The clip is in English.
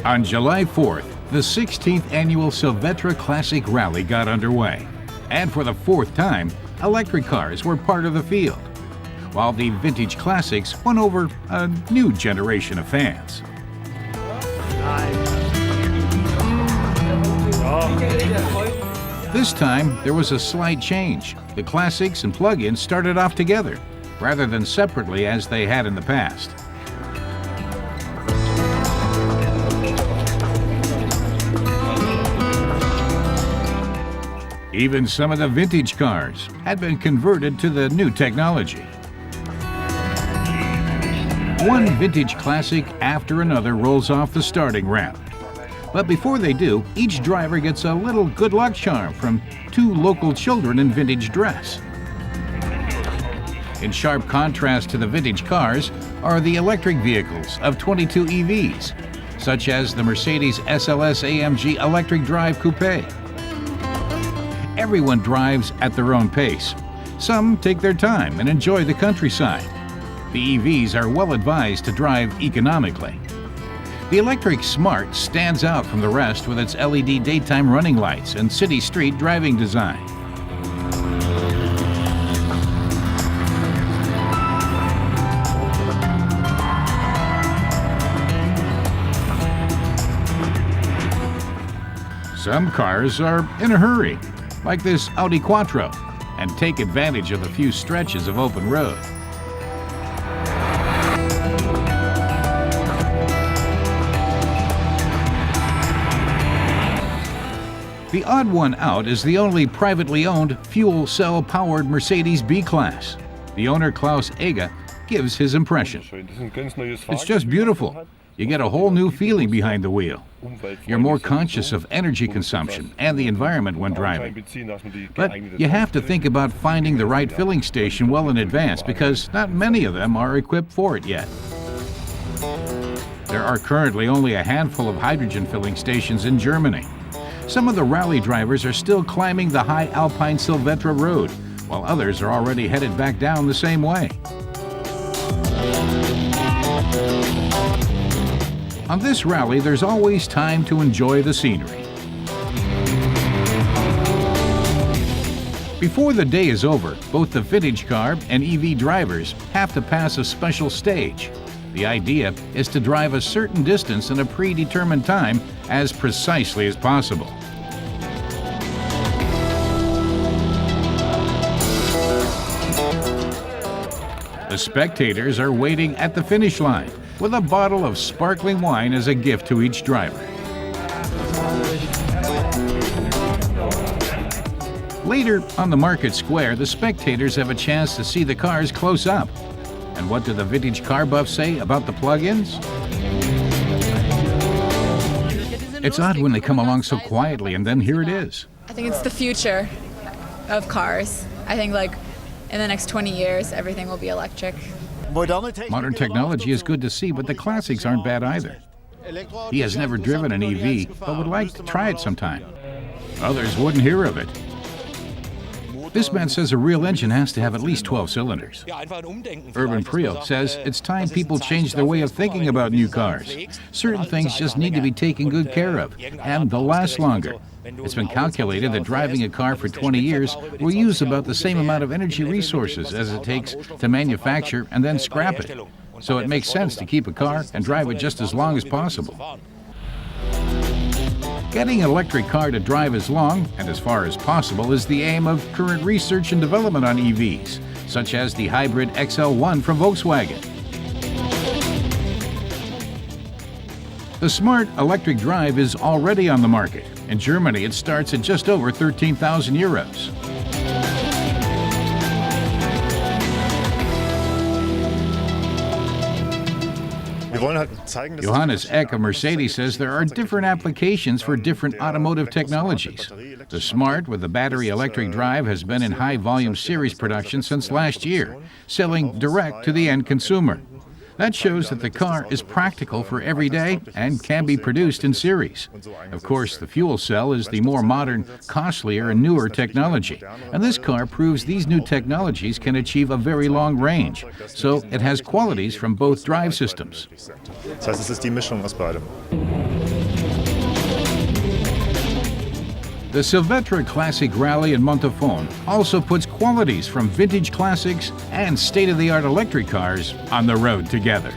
On July 4th, the 16th annual Silvretta Classic Rallye got underway. And for the fourth time, electric cars were part of the field, while the vintage classics won over a new generation of fans. This time, there was a slight change. The classics and plug-ins started off together, rather than separately as they had in the past. Even some of the vintage cars had been converted to the new technology. One vintage classic after another rolls off the starting ramp. But before they do, each driver gets a little good luck charm from two local children in vintage dress. In sharp contrast to the vintage cars are the electric vehicles of 22 EVs, such as the Mercedes SLS AMG Electric Drive Coupe. Everyone drives at their own pace. Some take their time and enjoy the countryside. The EVs are well advised to drive economically. The electric Smart stands out from the rest with its LED daytime running lights and city street driving design. Some cars are in a hurry, like this Audi Quattro, and take advantage of the few stretches of open road. The odd one out is the only privately owned fuel cell-powered Mercedes B-Class. The owner, Klaus Eger, gives his impression. It's just beautiful. You get a whole new feeling behind the wheel. You're more conscious of energy consumption and the environment when driving. But you have to think about finding the right filling station well in advance because not many of them are equipped for it yet. There are currently only a handful of hydrogen filling stations in Germany. Some of the rally drivers are still climbing the high alpine Silvretta road, while others are already headed back down the same way. On this rally, there's always time to enjoy the scenery. Before the day is over, both the vintage car and EV drivers have to pass a special stage. The idea is to drive a certain distance in a predetermined time as precisely as possible. The spectators are waiting at the finish line with a bottle of sparkling wine as a gift to each driver. Later on the market square, the spectators have a chance to see the cars close up. And what do the vintage car buffs say about the plug-ins? It's odd when they come along so quietly and then here it is. I think it's the future of cars. I think in the next 20 years, everything will be electric. Modern technology is good to see, but the classics aren't bad either. He has never driven an EV, but would like to try it sometime. Others wouldn't hear of it. This man says a real engine has to have at least 12 cylinders. Urban Priel says it's time people change their way of thinking about new cars. Certain things just need to be taken good care of, and they'll last longer. It's been calculated that driving a car for 20 years will use about the same amount of energy resources as it takes to manufacture and then scrap it. So it makes sense to keep a car and drive it just as long as possible. Getting an electric car to drive as long and as far as possible is the aim of current research and development on EVs, such as the hybrid XL1 from Volkswagen. The Smart electric drive is already on the market. In Germany, it starts at just over 13,000 euros. Johannes Eck of Mercedes says there are different applications for different automotive technologies. The Smart with the battery electric drive has been in high-volume series production since last year, selling direct to the end consumer. That shows that the car is practical for every day and can be produced in series. Of course, the fuel cell is the more modern, costlier, and newer technology. And this car proves these new technologies can achieve a very long range. So it has qualities from both drive systems. Das heißt, es ist die Mischung aus beidem. The Silvretta Classic Rallye in Montafon also puts qualities from vintage classics and state-of-the-art electric cars on the road together.